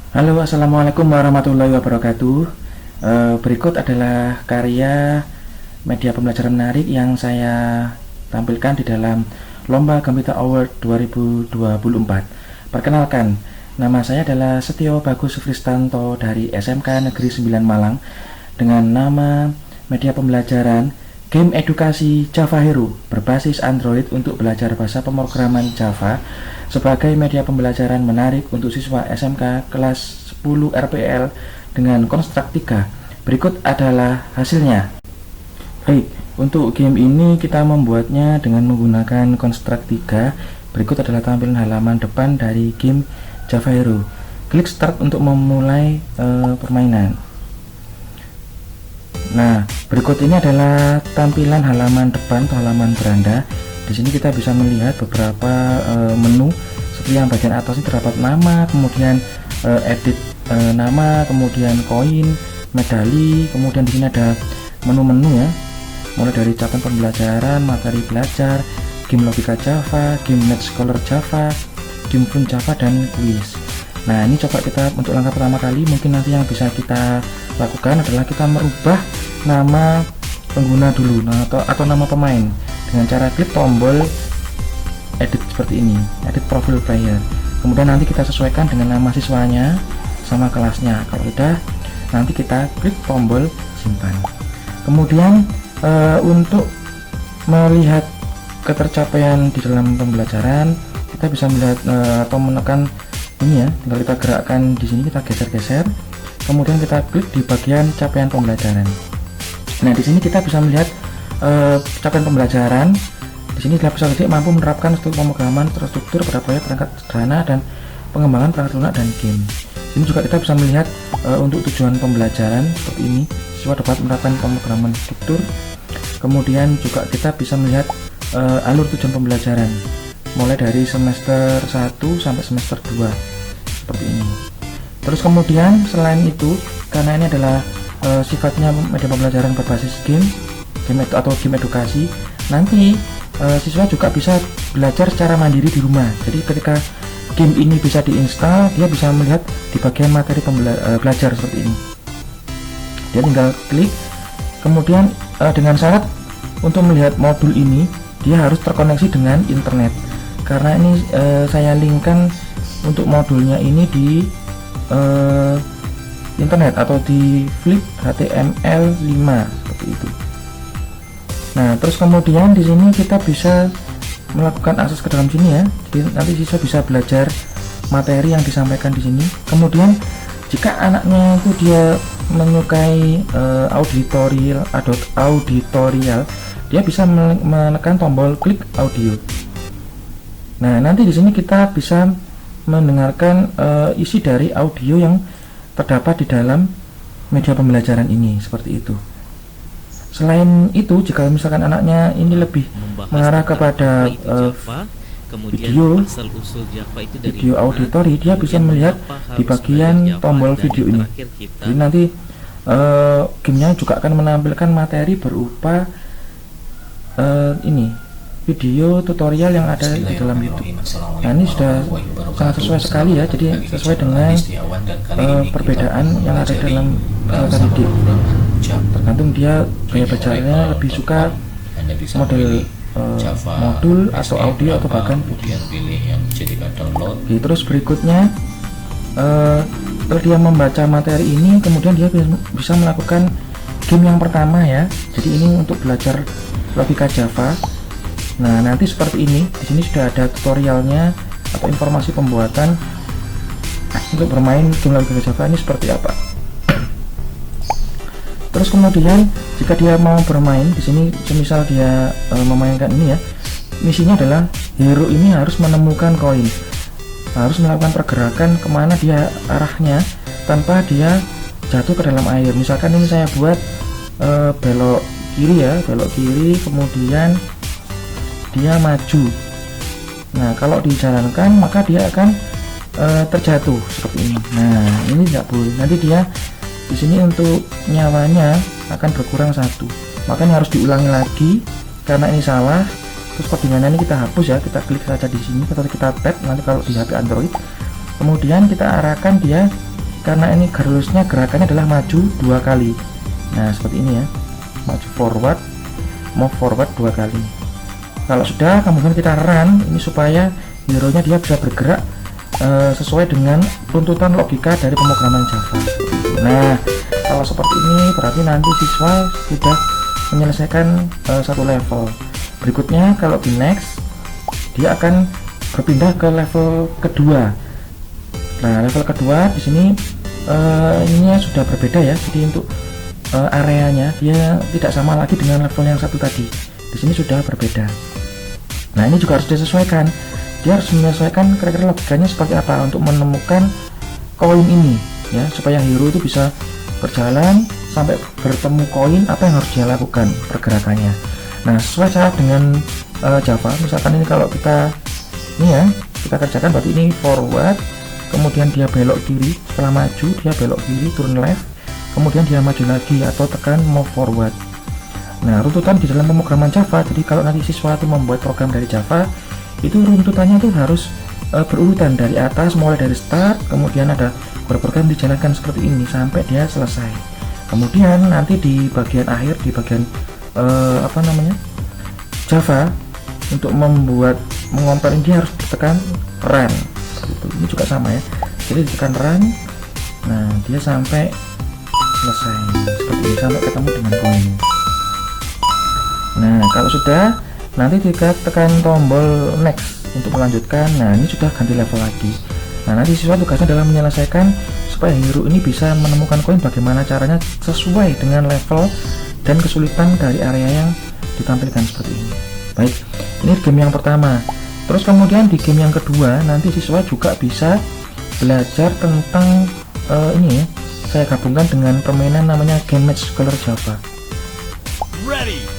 Halo, assalamualaikum warahmatullahi wabarakatuh. Berikut adalah karya media pembelajaran menarik yang saya tampilkan di dalam Lomba Gempita Award 2024. Perkenalkan, nama saya adalah Setio Bagus Sufristanto dari SMK Negeri 9 Malang dengan nama media pembelajaran Game Edukasi Java Hero berbasis Android untuk belajar bahasa pemrograman Java sebagai media pembelajaran menarik untuk siswa SMK kelas 10 RPL dengan konstruk 3. Berikut adalah hasilnya. Baik, untuk game ini kita membuatnya dengan menggunakan konstruk 3. Berikut adalah tampilan halaman depan dari game Java Hero. Klik start untuk memulai permainan. Nah, berikut ini adalah tampilan halaman depan atau halaman beranda. Di sini kita bisa melihat beberapa menu. Seperti yang bagian atas ini terdapat nama, kemudian edit nama, kemudian koin, medali, kemudian di sini ada menu-menu ya. Mulai dari catatan pembelajaran, materi belajar, game logika Java, game net scholar Java, game fun Java, dan quiz. Nah, ini coba kita untuk langkah pertama kali, mungkin nanti yang bisa kita lakukan adalah kita merubah nama pengguna dulu, atau nama pemain dengan cara klik tombol edit seperti ini, edit profile player. Kemudian nanti kita sesuaikan dengan nama siswanya sama kelasnya. Kalau sudah, nanti kita klik tombol simpan. Kemudian untuk melihat ketercapaian di dalam pembelajaran, kita bisa melihat atau menekan ini ya, tinggal kita gerakkan di sini, kita geser-geser, kemudian kita klik di bagian capaian pembelajaran. Nah, di sini kita bisa melihat capaian pembelajaran. Di sini adalah peserta didik mampu menerapkan struktur pemrograman terstruktur pada proyek perangkat sederhana dan pengembangan perangkat lunak dan game. Ini juga kita bisa melihat untuk tujuan pembelajaran seperti ini, siswa dapat menerapkan pemrograman struktur. Kemudian juga kita bisa melihat alur tujuan pembelajaran mulai dari semester 1 sampai semester 2 seperti ini. Terus kemudian selain itu, karena ini adalah sifatnya media pembelajaran berbasis game atau game edukasi, nanti siswa juga bisa belajar secara mandiri di rumah. Jadi ketika game ini bisa diinstal, dia bisa melihat di bagian materi belajar seperti ini. Dia tinggal klik, kemudian dengan syarat untuk melihat modul ini dia harus terkoneksi dengan internet. Karena ini saya linkkan untuk modulnya ini di internet atau di flip HTML5 seperti itu. Nah, terus kemudian di sini kita bisa melakukan akses ke dalam sini ya. Jadi nanti siswa bisa belajar materi yang disampaikan di sini. Kemudian jika anaknya itu dia menyukai auditorial, dia bisa menekan tombol klik audio. Nah, nanti di sini kita bisa mendengarkan isi dari audio yang terdapat di dalam media pembelajaran ini seperti itu. Selain itu, jika misalkan anaknya ini lebih mengarah kepada video auditori, dia bisa melihat di bagian tombol video ini. Jadi nanti gamenya juga akan menampilkan materi berupa ini video tutorial yang ada di dalam YouTube. Nah, ini sudah sangat sesuai sekali ya, jadi sesuai dengan perbedaan yang ada dalam tadi. Tergantung dia gaya belajarnya lebih suka model modul atau audio atau bahkan video. Oke, terus berikutnya setelah dia membaca materi ini, kemudian dia bisa melakukan game yang pertama ya. Jadi ini untuk belajar logika Java. Nah, nanti seperti ini. Di sini sudah ada tutorialnya atau informasi pembuatan untuk bermain game logika Java ini seperti apa. Terus kemudian jika dia mau bermain di sini, semisal dia memainkan ini ya, misinya adalah hero ini harus menemukan koin, harus melakukan pergerakan kemana dia arahnya tanpa dia jatuh ke dalam air. Misalkan ini saya buat belok kiri ya, belok kiri, kemudian dia maju. Nah, kalau dijalankan maka dia akan terjatuh seperti ini. Nah, ini tidak boleh. Nanti dia di sini untuk nyawanya akan berkurang 1. Makanya harus diulangi lagi karena ini salah. Terus codingannya ini kita hapus ya, kita klik saja di sini atau kita tap nanti kalau di HP Android. Kemudian kita arahkan dia karena ini harusnya gerakannya adalah maju 2 kali. Nah seperti ini ya, maju forward, move forward 2 kali. Kalau sudah, kemudian kita run ini supaya hero nya dia bisa bergerak sesuai dengan tuntutan logika dari pemrograman Java. Nah kalau seperti ini berarti nanti siswa sudah menyelesaikan satu level. Berikutnya kalau di next dia akan berpindah ke level kedua. Nah level kedua di sini ininya sudah berbeda ya, jadi untuk areanya dia tidak sama lagi dengan level yang satu tadi. Di sini sudah berbeda. Nah ini juga harus disesuaikan, dia harus menyesuaikan kira-kira logikanya seperti apa untuk menemukan koin ini ya, supaya hero itu bisa berjalan sampai bertemu koin, apa yang harus dia lakukan pergerakannya. Nah sesuai cara dengan Java, misalkan ini kalau kita ini ya, kita kerjakan berarti ini forward, kemudian dia belok kiri, setelah maju dia belok kiri, turun left, kemudian dia maju lagi atau tekan move forward. Nah runtutan di dalam pemrograman Java, jadi kalau nanti siswa itu membuat program dari Java itu runtutannya tuh harus berurutan dari atas, mulai dari start, kemudian ada berprogram dijalankan seperti ini sampai dia selesai. Kemudian nanti di bagian akhir, di bagian apa namanya Java, untuk membuat mengontrol ini dia harus ditekan run gitu. Ini juga sama ya, jadi ditekan run, nah dia sampai selesai seperti ini, sampai ketemu dengan koin. Nah kalau sudah, nanti jika tekan tombol next untuk melanjutkan, nah ini sudah ganti level lagi. Nah nanti siswa tugasnya adalah menyelesaikan supaya hero ini bisa menemukan koin, bagaimana caranya sesuai dengan level dan kesulitan dari area yang ditampilkan seperti ini. Baik, ini game yang pertama. Terus kemudian di game yang kedua nanti siswa juga bisa belajar tentang ini ya, saya gabungkan dengan permainan namanya Game Match Color Java.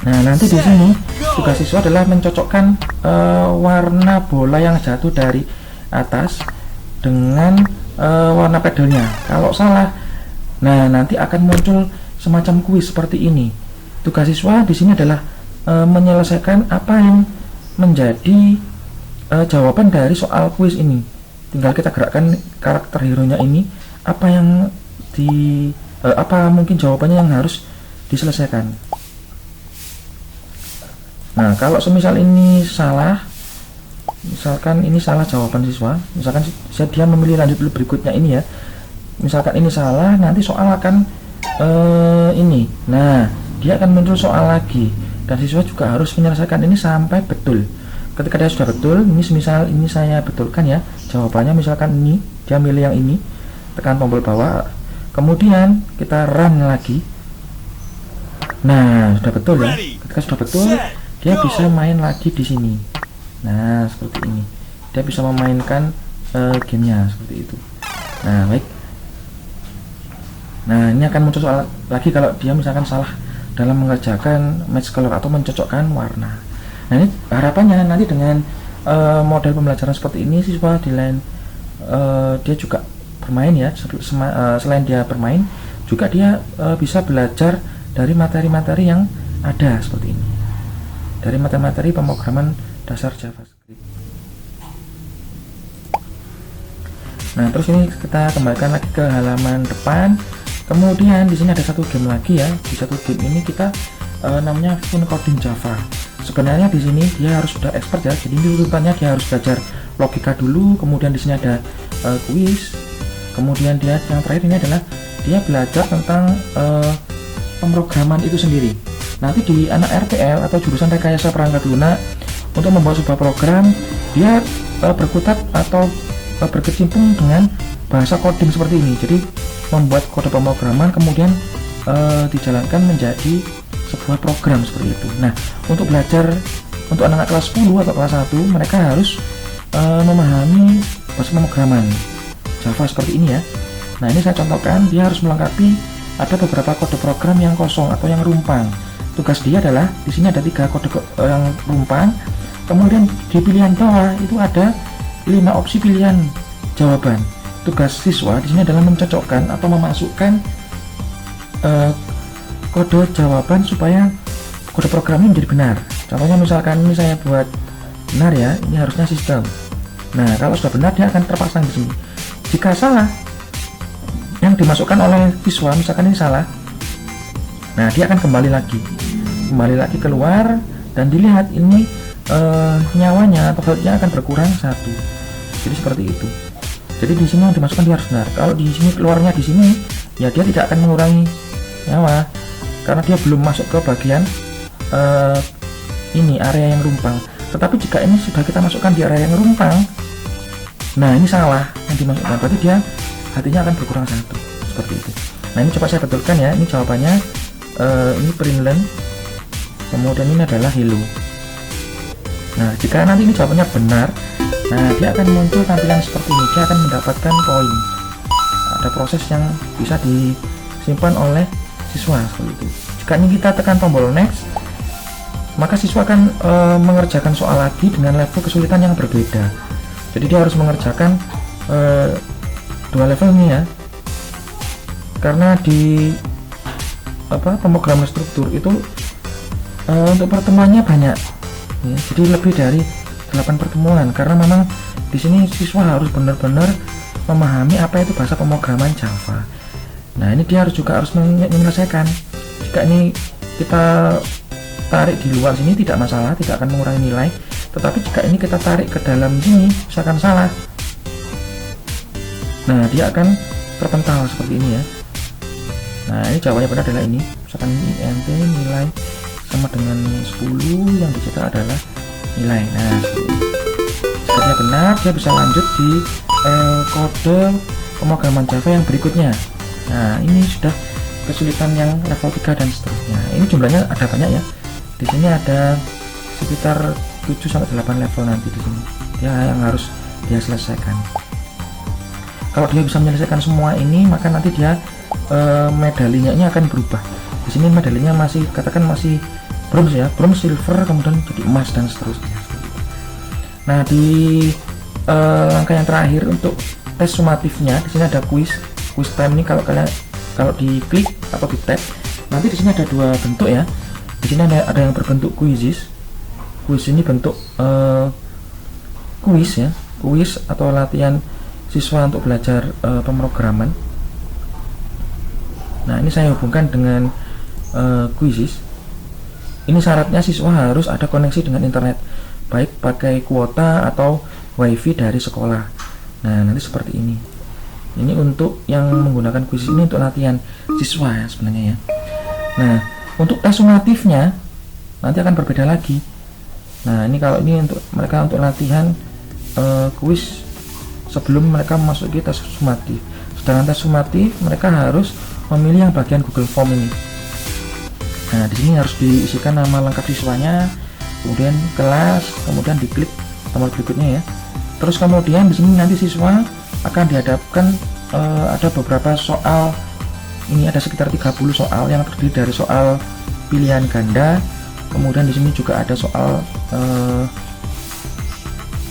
Nah nanti di sini tugas siswa adalah mencocokkan warna bola yang jatuh dari atas dengan warna pedalnya. Kalau salah, nah nanti akan muncul semacam kuis seperti ini. Tugas siswa di sini adalah menyelesaikan apa yang menjadi jawaban dari soal kuis ini. Tinggal kita gerakkan karakter hero nya ini, apa yang apa mungkin jawabannya yang harus diselesaikan. Nah kalau semisal ini salah, misalkan ini salah jawaban siswa, misalkan dia memilih lanjut berikutnya ini ya, misalkan ini salah, nanti soal akan ini, nah dia akan muncul soal lagi dan siswa juga harus menyelesaikan ini sampai betul. Ketika dia sudah betul, ini semisal ini saya betulkan ya jawabannya, misalkan ini dia milih yang ini, tekan tombol bawah, kemudian kita run lagi. Nah sudah betul ya, ketika sudah betul dia bisa main lagi di sini. Nah seperti ini, dia bisa memainkan gamenya seperti itu. Nah baik, nah ini akan muncul soal lagi kalau dia misalkan salah dalam mengerjakan match color atau mencocokkan warna. Nah ini harapannya nanti dengan model pembelajaran seperti ini, siswa di lain dia juga bermain ya, selain dia bermain juga dia bisa belajar dari materi-materi yang ada seperti ini, dari materi-materi pemrograman dasar JavaScript. Nah terus ini kita kembalikan lagi ke halaman depan. Kemudian di sini ada satu game lagi ya. Di satu game ini kita namanya Fun Coding Java. Sebenarnya di sini dia harus sudah expert ya. Jadi ini urutannya dia harus belajar logika dulu. Kemudian di sini ada kuis. Kemudian dia yang terakhir ini adalah dia belajar tentang pemrograman itu sendiri. Nanti di anak RTL atau jurusan rekayasa perangkat lunak, untuk membuat sebuah program dia berkutat atau berkecimpung dengan bahasa coding seperti ini. Jadi membuat kode pemrograman kemudian dijalankan menjadi sebuah program seperti itu. Nah untuk belajar untuk anak-anak kelas 10 atau kelas 1, mereka harus memahami bahasa pemrograman Java seperti ini ya. Nah ini saya contohkan, dia harus melengkapi ada beberapa kode program yang kosong atau yang rumpang. Tugas dia adalah di sini ada 3 kode yang rumpang, kemudian di pilihan bawah itu ada 5 opsi pilihan jawaban. Tugas siswa di sini adalah mencocokkan atau memasukkan kode jawaban supaya kode program ini menjadi benar. Contohnya misalkan ini saya buat benar ya, ini harusnya sistem. Nah kalau sudah benar dia akan terpasang di sini. Jika salah, yang dimasukkan oleh siswa, misalkan ini salah, nah dia akan kembali lagi keluar, dan dilihat ini nyawanya atau health-nya akan berkurang 1. Jadi seperti itu. Jadi di sini yang dimasukkan dia harus benar. Kalau di sini keluarnya di sini, ya dia tidak akan mengurangi nyawa karena dia belum masuk ke bagian ini area yang rumpang. Tetapi jika ini sudah kita masukkan di area yang rumpang, nah ini salah yang dimasukkan, berarti dia hatinya akan berkurang 1 seperti itu. Nah ini coba saya betulkan ya. Ini jawabannya ini Prinland, kemudian ini adalah Hello. Nah jika nanti ini jawabannya benar, nah dia akan muncul tampilan seperti ini. Dia akan mendapatkan poin. Ada proses yang bisa disimpan oleh siswa seperti itu. Jika ini kita tekan tombol next, maka siswa akan mengerjakan soal lagi dengan level kesulitan yang berbeda. Jadi dia harus mengerjakan 2 level ini ya, karena di pemrograman struktur itu untuk pertemuannya banyak ya, jadi lebih dari 8 pertemuan, karena memang di sini siswa harus benar-benar memahami apa itu bahasa pemrograman Java. Nah ini dia juga harus menyelesaikan. Jika ini kita tarik di luar sini tidak masalah, tidak akan mengurangi nilai. Tetapi jika ini kita tarik ke dalam sini, misalkan salah, nah dia akan terpental seperti ini ya. Nah ini jawabannya benar adalah ini. Misalkan ini INT nilai sama dengan 10, yang dicetak adalah nilai. Nah jika dia benar, dia bisa lanjut di kode pemrograman Java yang berikutnya. Nah ini sudah kesulitan yang level 3 dan seterusnya. Ini jumlahnya ada banyak ya. Di sini ada sekitar 7-8 level nanti di sini. Ya yang harus dia selesaikan. Kalau dia bisa menyelesaikan semua ini, maka nanti dia medalinya ini akan berubah. Di sini medalinya masih katakan masih bronze ya, bronze, silver, kemudian jadi emas dan seterusnya. Nah di langkah yang terakhir untuk tes sumatifnya, di sini ada quiz time ini. Kalau diklik atau di tab, nanti di sini ada 2 bentuk ya. Di sini ada yang berbentuk quizzes. Quiz ini bentuk quiz ya, quiz atau latihan siswa untuk belajar pemrograman. Nah ini saya hubungkan dengan quizzes. Ini syaratnya siswa harus ada koneksi dengan internet, baik pakai kuota atau wifi dari sekolah. Nah nanti seperti ini. Ini untuk yang menggunakan quiz ini untuk latihan siswa ya sebenarnya ya. Nah untuk tes sumatifnya nanti akan berbeda lagi. Nah ini kalau ini untuk mereka untuk latihan quiz sebelum mereka memasuki tes sumatif. Sedangkan tes sumatif mereka harus memilih yang bagian Google Form ini. Nah di sini harus diisikan nama lengkap siswanya, kemudian kelas, kemudian diklik tombol berikutnya ya. Terus kemudian di sini nanti siswa akan dihadapkan ada beberapa soal. Ini ada sekitar 30 soal yang terdiri dari soal pilihan ganda. Kemudian di sini juga ada soal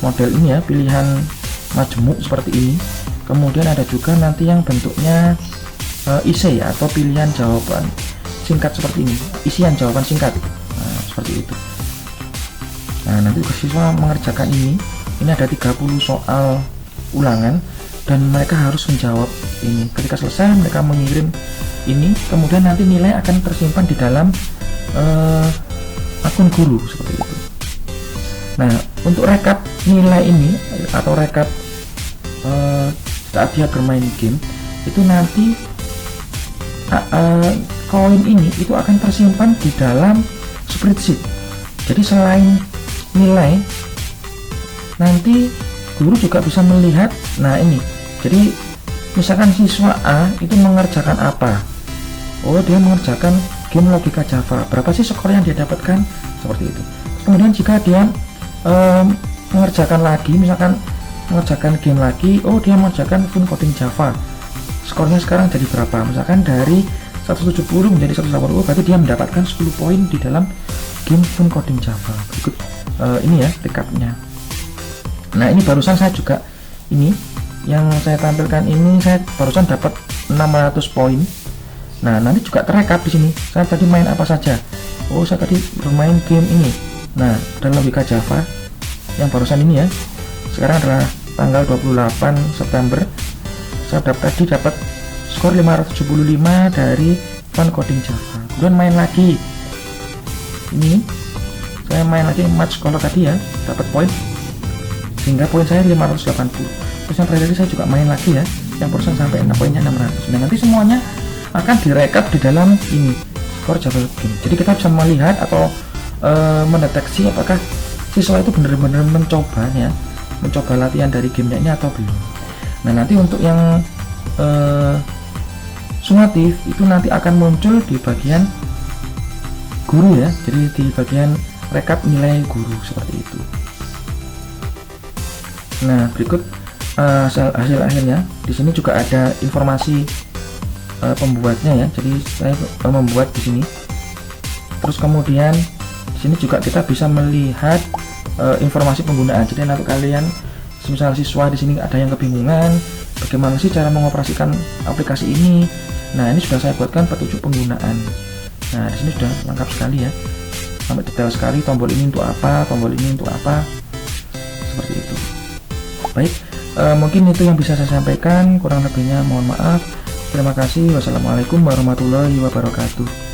model ini ya, pilihan majemuk seperti ini. Kemudian ada juga nanti yang bentuknya essay ya, atau pilihan jawaban singkat seperti ini, isian jawaban singkat. Nah, seperti itu. Nah, nanti siswa mengerjakan ini. Ini ada 30 soal ulangan dan mereka harus menjawab ini. Ketika selesai mereka mengirim ini, kemudian nanti nilai akan tersimpan di dalam akun guru seperti itu. Nah, untuk rekap nilai ini atau rekap saat dia bermain game itu nanti koin ini itu akan tersimpan di dalam spreadsheet. Jadi selain nilai, nanti guru juga bisa melihat. Nah ini, jadi misalkan siswa A itu mengerjakan apa? Oh, dia mengerjakan game logika Java. Berapa sih skor yang dia dapatkan? Seperti itu. Kemudian jika dia mengerjakan lagi, misalkan mengerjakan game lagi, oh dia mengerjakan fun coding Java. Skornya sekarang jadi berapa? Misalkan dari 170 menjadi 180, berarti dia mendapatkan 10 poin di dalam game fun coding Java. Berikut ini ya recapnya. Nah ini barusan saya juga ini yang saya tampilkan ini, saya barusan dapat 600 poin. Nah nanti juga terekap di sini. Saya tadi main apa saja? Oh, saya tadi bermain game ini. Nah dalam logika Java yang barusan ini ya. Sekarang adalah tanggal 28 September. Saya tadi dapat skor 575 dari Fun Coding Java. Kemudian main lagi, ini saya main lagi match kalau tadi ya, dapat poin sehingga poin saya 580. Terus yang terakhir saya juga main lagi ya, yang persen sampai poinnya 600. Nah nanti semuanya akan direkap di dalam ini skor Java Game. Jadi kita bisa melihat atau mendeteksi apakah siswa itu benar-benar mencoba latihan dari gamenya ini atau belum. Nah nanti untuk yang sumatif itu nanti akan muncul di bagian guru ya, jadi di bagian rekap nilai guru seperti itu. Nah berikut hasil akhirnya. Di sini juga ada informasi pembuatnya ya, jadi saya membuat di sini. Terus kemudian di sini juga kita bisa melihat informasi penggunaan. Jadi nanti kalian, misal siswa di sini ada yang kebingungan bagaimana sih cara mengoperasikan aplikasi ini. Nah ini sudah saya buatkan petunjuk penggunaan. Nah di sini sudah lengkap sekali ya, sampai detail sekali. Tombol ini untuk apa, tombol ini untuk apa, seperti itu. Baik, mungkin itu yang bisa saya sampaikan. Kurang lebihnya mohon maaf. Terima kasih. Wassalamualaikum warahmatullahi wabarakatuh.